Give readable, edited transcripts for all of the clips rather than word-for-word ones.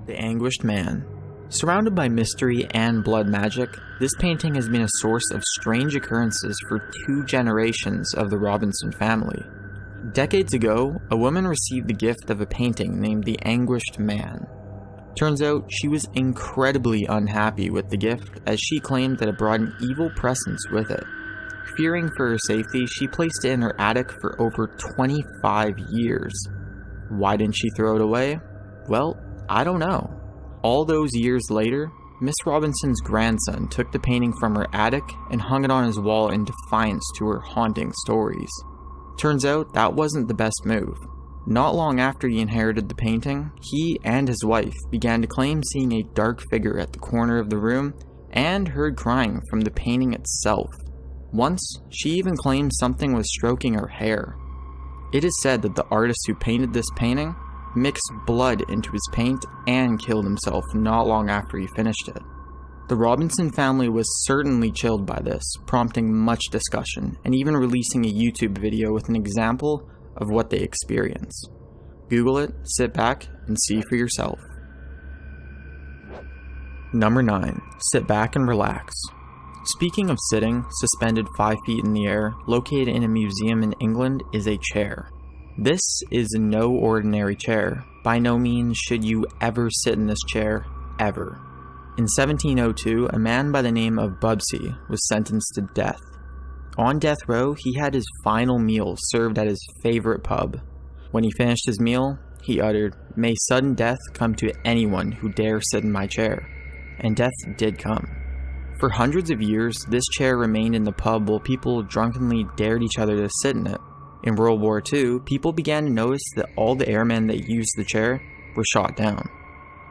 The Anguished Man. Surrounded by mystery and blood magic, this painting has been a source of strange occurrences for 2 generations of the Robinson family. Decades ago, a woman received the gift of a painting named The Anguished Man. Turns out she was incredibly unhappy with the gift, as she claimed that it brought an evil presence with it. Fearing for her safety, she placed it in her attic for over 25 years. Why didn't she throw it away? Well, I don't know. All those years later, Miss Robinson's grandson took the painting from her attic and hung it on his wall in defiance to her haunting stories. Turns out that wasn't the best move. Not long after he inherited the painting, he and his wife began to claim seeing a dark figure at the corner of the room and heard crying from the painting itself. Once, she even claimed something was stroking her hair. It is said that the artist who painted this painting mixed blood into his paint and killed himself not long after he finished it. The Robinson family was certainly chilled by this, prompting much discussion, and even releasing a YouTube video with an example of what they experienced. Google it, sit back, and see for yourself. Number 9. Sit back and relax. Speaking of sitting, suspended 5 feet in the air, located in a museum in England, is a chair. This is no ordinary chair. By no means should you ever sit in this chair, ever. In 1702, a man by the name of Bubsey was sentenced to death. On death row, he had his final meal served at his favorite pub. When he finished his meal, he uttered, "May sudden death come to anyone who dare sit in my chair." And death did come. For hundreds of years, this chair remained in the pub while people drunkenly dared each other to sit in it. In World War II, people began to notice that all the airmen that used the chair were shot down.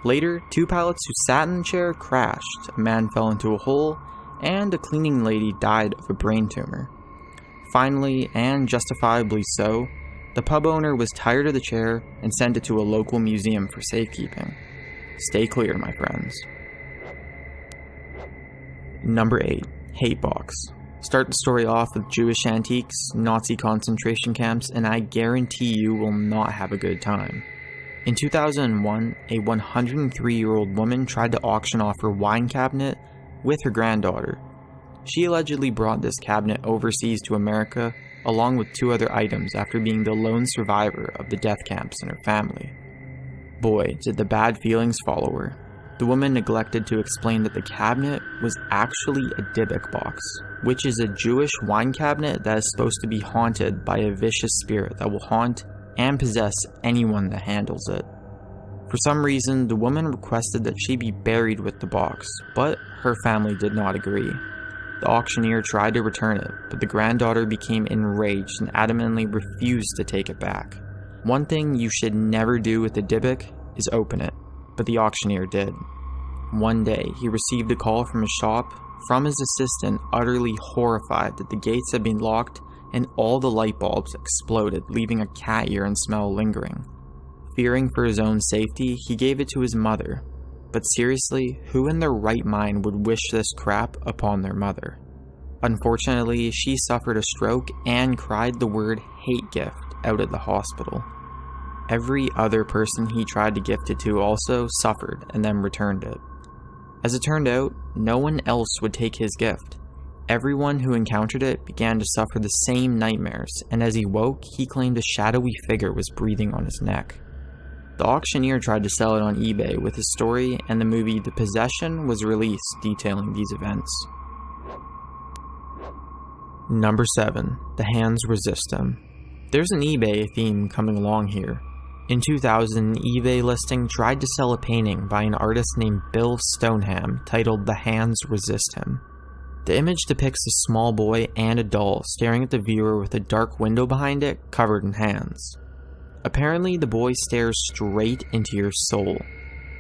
Later, 2 pilots who sat in the chair crashed, a man fell into a hole, and a cleaning lady died of a brain tumor. Finally, and justifiably so, the pub owner was tired of the chair and sent it to a local museum for safekeeping. Stay clear, my friends. Number 8. Hate Box. Start the story off with Jewish antiques, Nazi concentration camps, and I guarantee you will not have a good time. In 2001, a 103-year-old woman tried to auction off her wine cabinet with her granddaughter. She allegedly brought this cabinet overseas to America along with 2 other items after being the lone survivor of the death camps in her family. Boy, did the bad feelings follow her. The woman neglected to explain that the cabinet was actually a Dybbuk box, which is a Jewish wine cabinet that is supposed to be haunted by a vicious spirit that will haunt and possess anyone that handles it. For some reason, the woman requested that she be buried with the box, but her family did not agree. The auctioneer tried to return it, but the granddaughter became enraged and adamantly refused to take it back. One thing you should never do with the Dybbuk is open it, but the auctioneer did. One day, he received a call from his shop from his assistant, utterly horrified that the gates had been locked and all the light bulbs exploded, leaving a cat urine smell lingering. Fearing for his own safety, he gave it to his mother. But seriously, who in their right mind would wish this crap upon their mother? Unfortunately, she suffered a stroke and cried the word hate gift out at the hospital. Every other person he tried to gift it to also suffered and then returned it. As it turned out, no one else would take his gift. Everyone who encountered it began to suffer the same nightmares, and as he woke, he claimed a shadowy figure was breathing on his neck. The auctioneer tried to sell it on eBay with his story, and the movie The Possession was released detailing these events. Number 7. The Hands Resist Him. There's an eBay theme coming along here. In 2000, an eBay listing tried to sell a painting by an artist named Bill Stoneham titled The Hands Resist Him. The image depicts a small boy and a doll staring at the viewer with a dark window behind it covered in hands. Apparently, the boy stares straight into your soul.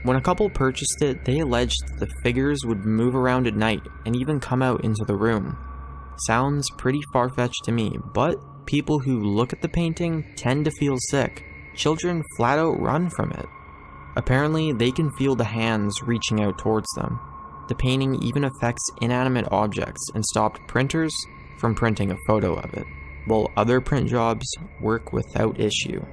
When a couple purchased it, they alleged that the figures would move around at night and even come out into the room. Sounds pretty far-fetched to me, but people who look at the painting tend to feel sick. Children flat out run from it. Apparently, they can feel the hands reaching out towards them. The painting even affects inanimate objects and stopped printers from printing a photo of it, while other print jobs work without issue.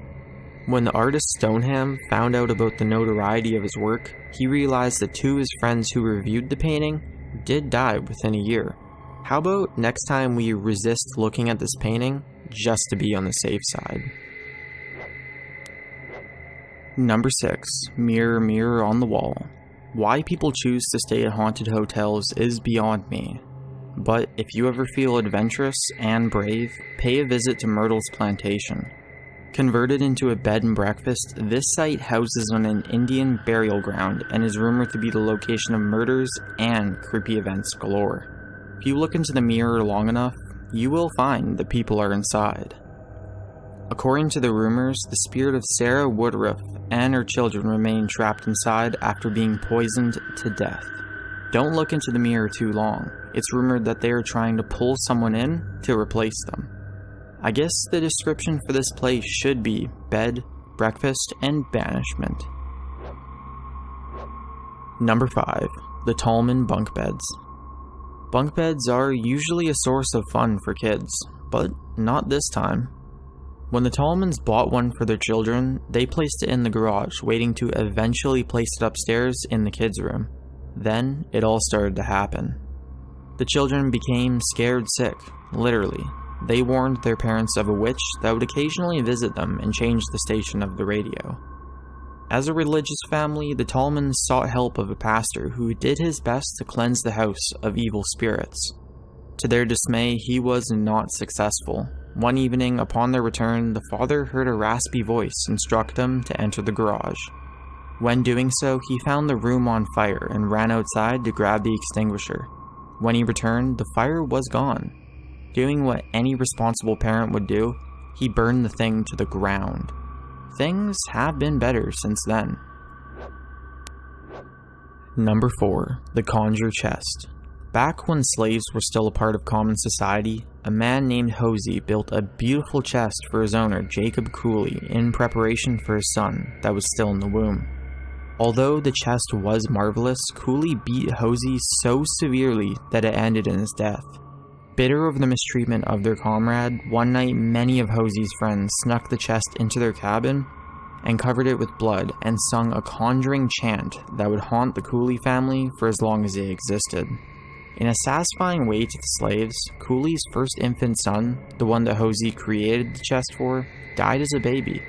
When the artist Stoneham found out about the notoriety of his work, he realized that 2 of his friends who reviewed the painting did die within a year. How about next time we resist looking at this painting just to be on the safe side? Number 6. Mirror, mirror on the wall. Why people choose to stay at haunted hotels is beyond me. But if you ever feel adventurous and brave, pay a visit to Myrtle's Plantation. Converted into a bed and breakfast, this site houses on an Indian burial ground and is rumored to be the location of murders and creepy events galore. If you look into the mirror long enough, you will find that people are inside. According to the rumors, the spirit of Sarah Woodruff and her children remain trapped inside after being poisoned to death. Don't look into the mirror too long. It's rumored that they are trying to pull someone in to replace them. I guess the description for this place should be bed, breakfast, and banishment. Number 5. The Tallman Bunk Beds. Bunk beds are usually a source of fun for kids, but not this time. When the Tallmans bought one for their children, they placed it in the garage, waiting to eventually place it upstairs in the kids' room. Then, it all started to happen. The children became scared sick, literally. They warned their parents of a witch that would occasionally visit them and change the station of the radio. As a religious family, the Tallmans sought help of a pastor who did his best to cleanse the house of evil spirits. To their dismay, he was not successful. One evening, upon their return, the father heard a raspy voice instruct them to enter the garage. When doing so, he found the room on fire and ran outside to grab the extinguisher. When he returned, the fire was gone. Doing what any responsible parent would do, he burned the thing to the ground. Things have been better since then. Number 4. The Conjure Chest. Back when slaves were still a part of common society, a man named Hosey built a beautiful chest for his owner, Jacob Cooley, in preparation for his son that was still in the womb. Although the chest was marvelous, Cooley beat Hosey so severely that it ended in his death. Bitter over the mistreatment of their comrade, one night many of Hosey's friends snuck the chest into their cabin and covered it with blood and sung a conjuring chant that would haunt the Cooley family for as long as they existed. In a satisfying way to the slaves, Cooley's first infant son, the one that Hosey created the chest for, died as a baby.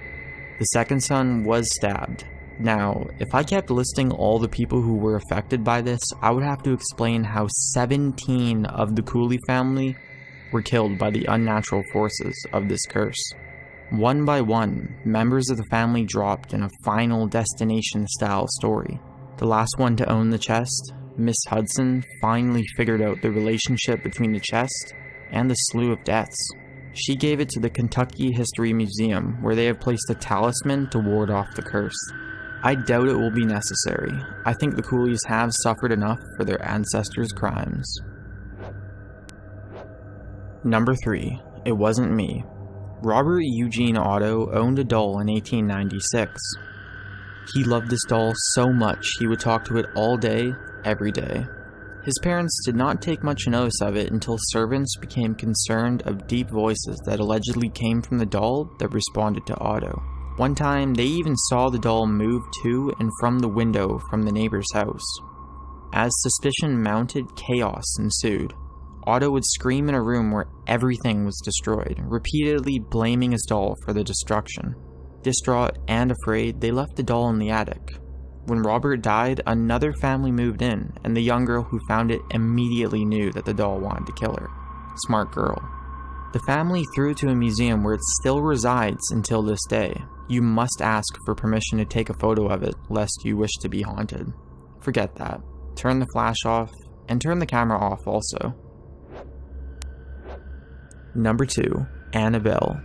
The second son was stabbed. Now, if I kept listing all the people who were affected by this, I would have to explain how 17 of the Cooley family were killed by the unnatural forces of this curse. One by one, members of the family dropped in a Final Destination style story. The last one to own the chest, Miss Hudson, finally figured out the relationship between the chest and the slew of deaths. She gave it to the Kentucky History Museum, where they have placed a talisman to ward off the curse. I doubt it will be necessary. I think the Cooleys have suffered enough for their ancestors' crimes. Number 3. It Wasn't Me. Robert Eugene Otto owned a doll in 1896. He loved this doll so much he would talk to it all day, every day. His parents did not take much notice of it until servants became concerned of deep voices that allegedly came from the doll that responded to Otto. One time, they even saw the doll move to and from the window from the neighbor's house. As suspicion mounted, chaos ensued. Otto would scream in a room where everything was destroyed, repeatedly blaming his doll for the destruction. Distraught and afraid, they left the doll in the attic. When Robert died, another family moved in, and the young girl who found it immediately knew that the doll wanted to kill her. Smart girl. The family threw it to a museum where it still resides until this day. You must ask for permission to take a photo of it, lest you wish to be haunted. Forget that. Turn the flash off, and turn the camera off also. Number 2. Annabelle.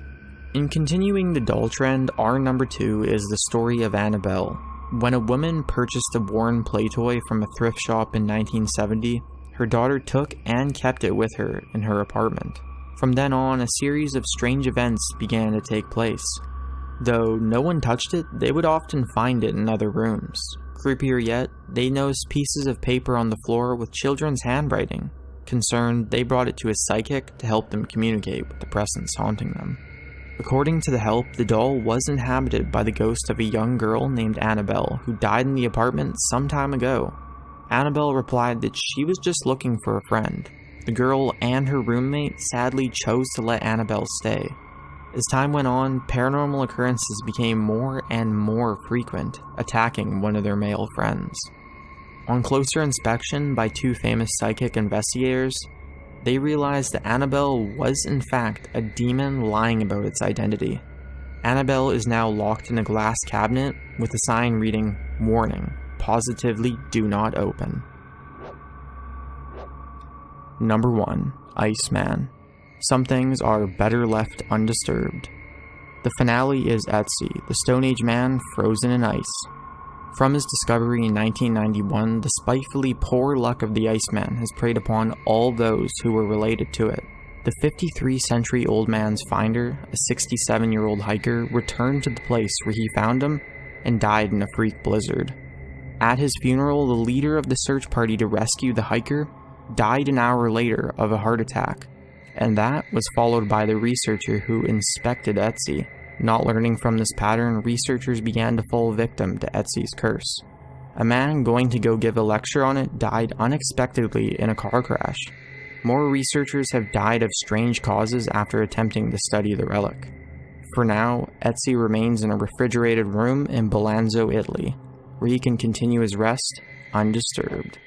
In continuing the doll trend, our number 2 is the story of Annabelle. When a woman purchased a Warren play toy from a thrift shop in 1970, her daughter took and kept it with her in her apartment. From then on, a series of strange events began to take place. Though no one touched it, they would often find it in other rooms. Creepier yet, they noticed pieces of paper on the floor with children's handwriting. Concerned, they brought it to a psychic to help them communicate with the presence haunting them. According to the help, the doll was inhabited by the ghost of a young girl named Annabelle who died in the apartment some time ago. Annabelle replied that she was just looking for a friend. The girl and her roommate sadly chose to let Annabelle stay. As time went on, paranormal occurrences became more and more frequent, attacking one of their male friends. On closer inspection by two famous psychic investigators, they realized that Annabelle was in fact a demon lying about its identity. Annabelle is now locked in a glass cabinet with a sign reading, "Warning, positively do not open." Number 1. Iceman. Some things are better left undisturbed. The finale is Ötzi, the Stone Age man frozen in ice. From his discovery in 1991, the spitefully poor luck of the Iceman has preyed upon all those who were related to it. The 53-century-old man's finder, a 67-year-old hiker, returned to the place where he found him and died in a freak blizzard. At his funeral, the leader of the search party to rescue the hiker died an hour later of a heart attack, and that was followed by the researcher who inspected Ötzi. Not learning from this pattern, researchers began to fall victim to Ötzi's curse. A man going to go give a lecture on it died unexpectedly in a car crash. More researchers have died of strange causes after attempting to study the relic. For now, Ötzi remains in a refrigerated room in Belanzo, Italy, where he can continue his rest undisturbed.